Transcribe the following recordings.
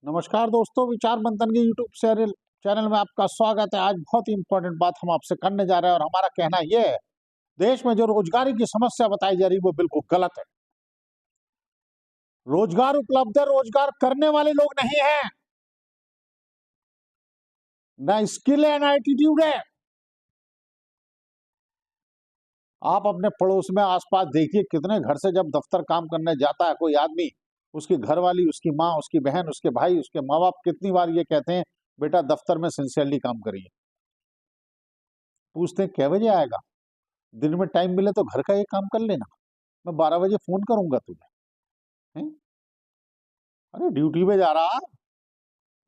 नमस्कार दोस्तों, विचार मंथन के यूट्यूब चैनल चैनल में आपका स्वागत है। आज बहुत ही इंपॉर्टेंट बात हम आपसे करने जा रहे हैं और हमारा कहना यह है, देश में जो रोजगारी की समस्या बताई जा रही है वो बिल्कुल गलत है। रोजगार उपलब्ध है, रोजगार करने वाले लोग नहीं है, ना स्किल है ना एटीट्यूड है। आप अपने पड़ोस में आसपास देखिए, कितने घर से जब दफ्तर काम करने जाता है कोई आदमी, उसकी घरवाली, उसकी माँ, उसकी बहन, उसके भाई, उसके माँ बाप कितनी बार ये कहते हैं, बेटा दफ्तर में सिंसियरली काम करिए। पूछते हैं कै बजे आएगा, दिन में टाइम मिले तो घर का ये काम कर लेना, मैं 12 बजे फोन करूंगा तुझे। हैं? अरे ड्यूटी पे जा रहा,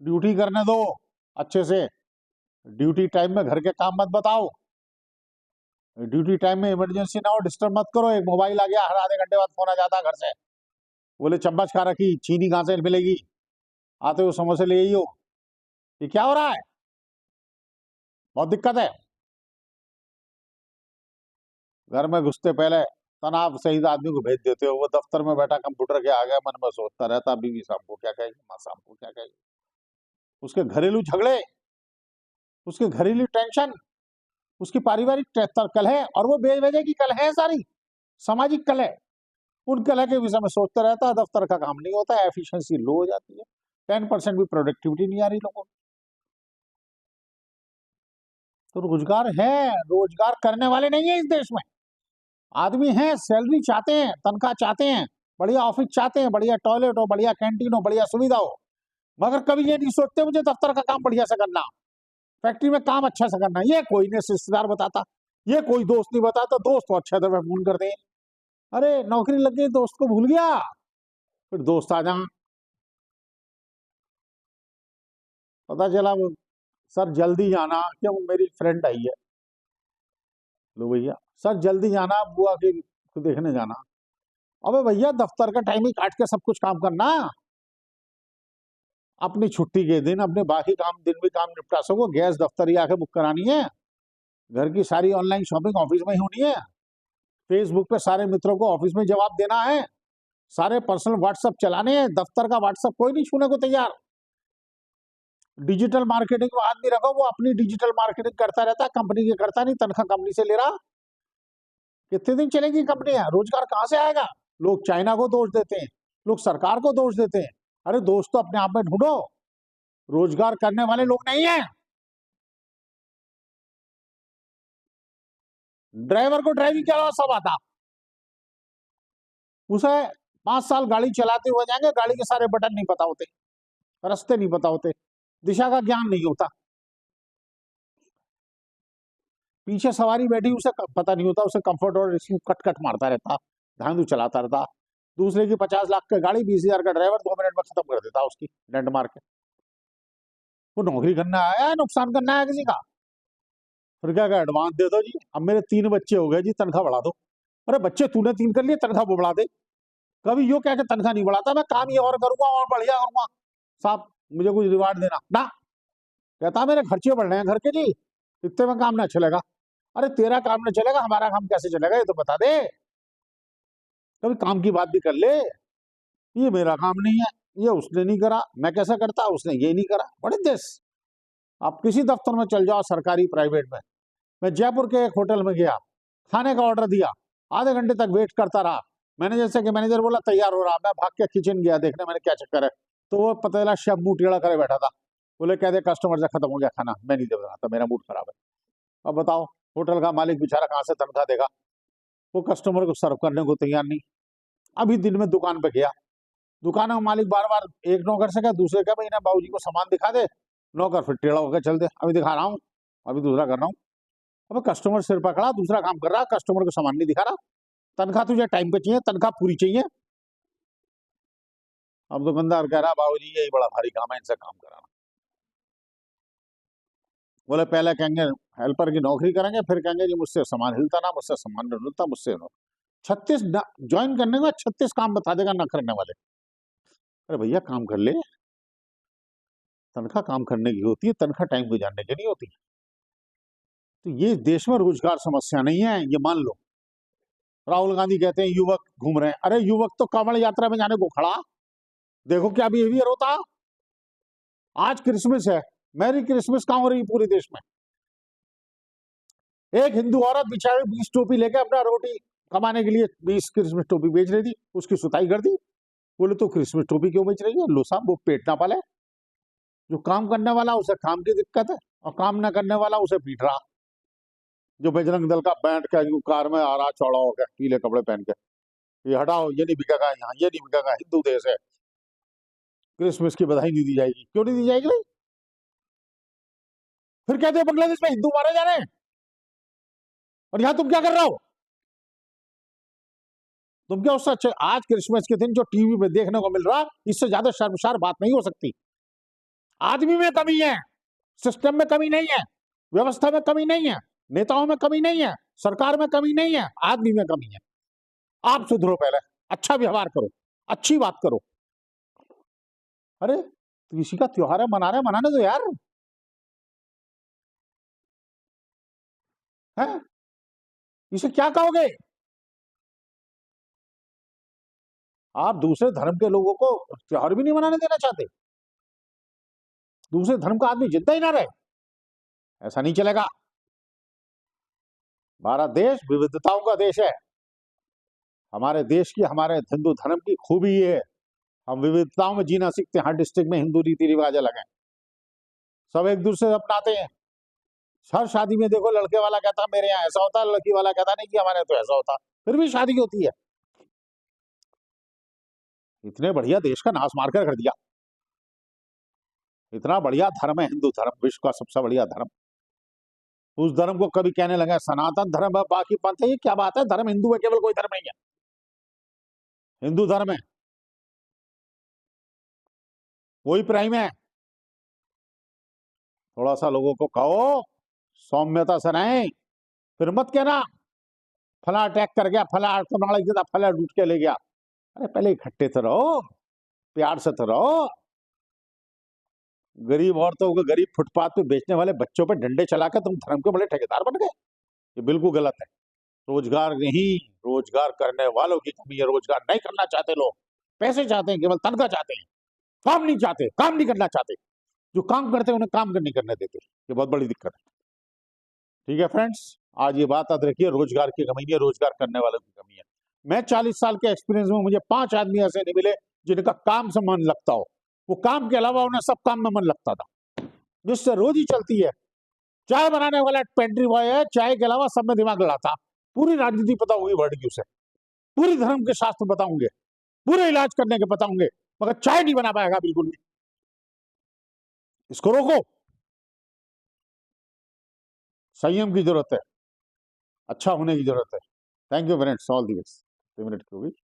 ड्यूटी करने दो अच्छे से। ड्यूटी टाइम में घर के काम मत बताओ। ड्यूटी टाइम में इमरजेंसी ना हो, डिस्टर्ब मत करो। एक मोबाइल आ गया, हर आधे घंटे बाद फोन आ जाता है घर से, बोले चम्मच खा रखी, चीनी कहां से मिलेगी, आते हो समोसे ले आई हो। ये क्या हो रहा है? बहुत दिक्कत है। घर में घुसते पहले तनाव सहित आदमी को भेज देते हो, वो दफ्तर में बैठा कंप्यूटर के आगे मन में सोचता रहता, बीवी शाम को क्या कहेगी, माँ शाम को क्या कहेगी। उसके घरेलू झगड़े, उसके घरेलू टेंशन, उसकी पारिवारिक कलह, और वो बेवजह की कलह है सारी, सामाजिक कलह। उन कलह के विषय में सोचता रहता है, दफ्तर का काम नहीं होता है, एफिशिएंसी लो हो जाती है, 10% भी प्रोडक्टिविटी नहीं आ रही लोगों को। तो रोजगार है, रोजगार करने वाले नहीं है इस देश में। आदमी हैं, सैलरी चाहते हैं, तनख्वाह चाहते हैं, बढ़िया ऑफिस चाहते हैं, बढ़िया टॉयलेट हो, बढ़िया कैंटीन हो, बढ़िया सुविधा हो, मगर कभी ये नहीं सोचते मुझे दफ्तर का काम बढ़िया से करना, फैक्ट्री में काम अच्छा से करना। ये कोई नहीं रिश्तेदार बताता, ये कोई दोस्त नहीं बताता। दोस्त तो अच्छा था, मैं फोन कर दे, अरे नौकरी लग गई, दोस्त को भूल गया, फिर दोस्त आ जा, पता चला वो, सर जल्दी जाना, क्यों, मेरी फ्रेंड आई है। लो भैया, सर जल्दी जाना, बुआ की को देखने जाना। अबे भैया, दफ्तर का टाइम ही काट के सब कुछ काम करना। अपनी छुट्टी के दिन अपने बाकी काम दिन भी काम निपटा सको। गैस दफ्तर ही आके बुक करानी है, घर की सारी ऑनलाइन शॉपिंग ऑफिस में ही होनी है, फेसबुक पे सारे मित्रों को ऑफिस में जवाब देना है, सारे पर्सनल व्हाट्सएप चलाने हैं। दफ्तर का व्हाट्सएप कोई नहीं छूने को तैयार। डिजिटल मार्केटिंग में आदमी रखो, वो अपनी डिजिटल मार्केटिंग करता रहता है, कंपनी की करता नहीं, तनख्वाह कंपनी से ले रहा। कितने दिन चलेगी कंपनी? रोजगार कहां से आएगा? लोग चाइना को दोष देते हैं, लोग सरकार को दोष देते हैं। अरे दोस्त तो अपने आप में ढूंढो, रोजगार करने वाले लोग नहीं है। ड्राइवर को ड्राइविंग के अलावा सब आता, उसे 5 साल गाड़ी चलाते हुए जाएंगे, गाड़ी के सारे बटन नहीं पता होते, रास्ते नहीं पता होते, दिशा का ज्ञान नहीं होता, पीछे सवारी बैठी उसे पता नहीं होता, उसे कंफर्ट और इसकी कट कट मारता रहता, धांधू चलाता रहता। दूसरे की 50 लाख का गाड़ी, 20,000 का ड्राइवर 2 मिनट में खत्म कर देता उसकी डेंट मार के। वो नौकरी करना आया है, नुकसान करना है किसी का? फिर क्या एडवांस दे दो जी, अब मेरे 3 बच्चे हो गए जी, तनख्वाह बढ़ा दो। अरे बच्चे तूने 3 कर लिए, तनख्वाह वो बढ़ा दे। कभी यो क्या, तनख्वाह नहीं बढ़ाता, मैं काम ये और करूंगा और बढ़िया करूंगा, साहब मुझे कुछ रिवार्ड देना ना। कहता मेरे खर्चे बढ़ रहे हैं घर के जी, इतने में काम ना चलेगा। अरे तेरा काम ना चलेगा, हमारा काम कैसे चलेगा ये तो बता दे। कभी काम की बात भी कर ले। ये मेरा काम नहीं है, ये उसने नहीं करा, मैं कैसा करता, उसने ये नहीं करा। बड़े देश, आप किसी दफ्तर में चल जाओ, सरकारी प्राइवेट में। मैं जयपुर के एक होटल में गया, खाने का ऑर्डर दिया, आधे घंटे तक वेट करता रहा। मैनेजर से कि मैनेजर बोला तैयार हो रहा, मैं भाग के किचन गया देखने मैंने क्या चक्कर है, तो वो पता चला शेफ मुंह टेढ़ा करे बैठा था। बोले कहते कस्टमर से खत्म हो गया खाना, मैं नहीं दे रहा था, मेरा मूड खराब है। अब बताओ, होटल का मालिक बेचारा कहाँ से तनख्वाह देगा? वो कस्टमर को सर्व करने को तैयार नहीं। अभी दिन में दुकान पे गया, दुकान का मालिक बार बार एक नौकर से कहा, दूसरे का, भाई ना बाबूजी को सामान दिखा दे। नौकर फिर टेढ़ा होकर चल दे, अभी दिखा रहा हूँ, अभी दूसरा कर रहा हूँ। अब कस्टमर सिर पकड़ा, दूसरा काम कर रहा, कस्टमर को सामान नहीं दिखा रहा। तनख्वाह तुझे टाइम पे चाहिए, तनख्वाह पूरी चाहिए। अब दुकानदार कह रहा, बाबूजी यही बड़ा भारी काम है, इनसे काम कराना। बोले पहले कहेंगे हेल्पर की नौकरी करेंगे, फिर कहेंगे जी मुझसे सामान हिलता ना, मुझसे सामान नहीं हिलता, मुझसे 36 ज्वाइन करने के बाद 36 काम बता देगा ना करने वाले। अरे भैया काम कर ले, तनख्वाह काम करने की होती है, तनख्वाह टाइम को जानने की नहीं होती। तो ये देश में रोजगार समस्या नहीं है, ये मान लो। राहुल गांधी कहते हैं युवक घूम रहे हैं, अरे युवक तो कांवड़ यात्रा में जाने को खड़ा, देखो क्या बिहेवियर होता। आज क्रिसमस है, मैरी क्रिसमस कहां हो रही पूरे देश में। एक हिंदू औरत बेचारी 20 टोपी लेके अपना रोटी कमाने के लिए 20 क्रिसमस टोपी बेच रही थी, उसकी सुताई कर दी। बोले तो क्रिसमस टोपी क्यों बेच रही है? लो साहब, वो पेट ना पाले। जो काम करने वाला उसे काम की दिक्कत है, और काम ना करने वाला उसे पीट रहा। जो बजरंग दल का बैठ के कार में आ रहा चौड़ा होकर पीले कपड़े पहन के, ये हटाओ, ये नहीं बिकेगा यहाँ, ये नहीं बिकेगा, हिंदू देश है, क्रिसमस की बधाई नहीं दी जाएगी। क्यों नहीं दी जाएगी भाई? फिर कहते हैं बांग्लादेश में हिंदू मारे जा रहे हैं, और यहां तुम क्या कर रहे हो? तुम क्या उससे अच्छे, आज क्रिसमस के दिन जो टीवी में देखने को मिल रहा, इससे ज्यादा शर्मसार बात नहीं हो सकती। आदमी में कमी है, सिस्टम में कमी नहीं है, व्यवस्था में कमी नहीं है, नेताओं में कमी नहीं है, सरकार में कमी नहीं है, आदमी में कमी है। आप सुधरो, पहले अच्छा व्यवहार करो, अच्छी बात करो। अरे तो किसी का त्योहार है, मना रहे, मनाने दो यार। है, इसे क्या कहोगे? आप दूसरे धर्म के लोगों को त्योहार भी नहीं मनाने देना चाहते? दूसरे धर्म का आदमी जिंदा ही ना रहे? ऐसा नहीं चलेगा। भारत देश विविधताओं का देश है। हमारे देश की, हमारे हिंदू धर्म की खूबी ये है, हम विविधताओं में जीना सीखते हैं। हर डिस्ट्रिक्ट में हिंदू रीति रिवाज अलग है, सब एक दूसरे से अपनाते हैं। हर शादी में देखो, लड़के वाला कहता मेरे यहाँ ऐसा होता, लड़की वाला कहता नहीं कि हमारे यहाँ तो ऐसा होता, फिर भी शादी होती है। इतने बढ़िया देश का नाश मारकर कर दिया। इतना बढ़िया धर्म है हिंदू धर्म, विश्व का सबसे बढ़िया धर्म। उस धर्म को कभी कहने लगे सनातन धर्म है, बाकी पंथ है, ये क्या बात है? धर्म हिंदू है, केवल कोई धर्म नहीं है, हिंदू धर्म है, वही प्राइम है। थोड़ा सा लोगों को कहो सौम्यता से रहें, फिर मत कहना फला अटैक कर गया, फला फला लूट के ले गया। अरे पहले इकट्ठे तो रहो, प्यार से तो रहो। गरीब औरतों को, गरीब फुटपाथ पे बेचने वाले बच्चों पे डंडे चलाकर तुम धर्म के बड़े ठेकेदार बन गए, ये बिल्कुल गलत है। रोजगार नहीं, रोजगार करने वालों की कमी है। रोजगार नहीं करना चाहते लोग, पैसे चाहते हैं, केवल तनख्वाह चाहते हैं, काम नहीं चाहते, काम नहीं करना चाहते। जो काम करते हैं उन्हें काम नहीं करने देते, ये बहुत बड़ी दिक्कत है। ठीक है फ्रेंड्स, आज ये बात याद रखिए, रोजगार की कमी है, रोजगार करने वालों की कमी है। मैं 40 साल के एक्सपीरियंस में मुझे 5 आदमी ऐसे नहीं मिले जिनका काम से मन लगता हो। वो काम के अलावा उन्हें सब काम में मन लगता था, जिससे रोजी चलती है। चाय बनाने वाला पेंट्री बॉय है, चाय के अलावा सब में दिमाग लड़ाता। पूरी राजनीति पता होगी वर्ड की उसे, पूरी धर्म के शास्त्र बताऊंगे, पूरे इलाज करने के बताऊंगे, मगर चाय नहीं बना पाएगा बिल्कुल भी। इसको रोको, संयम की जरूरत है, अच्छा होने की जरूरत है। Thank you friends, all the best. 2 minute की होगी।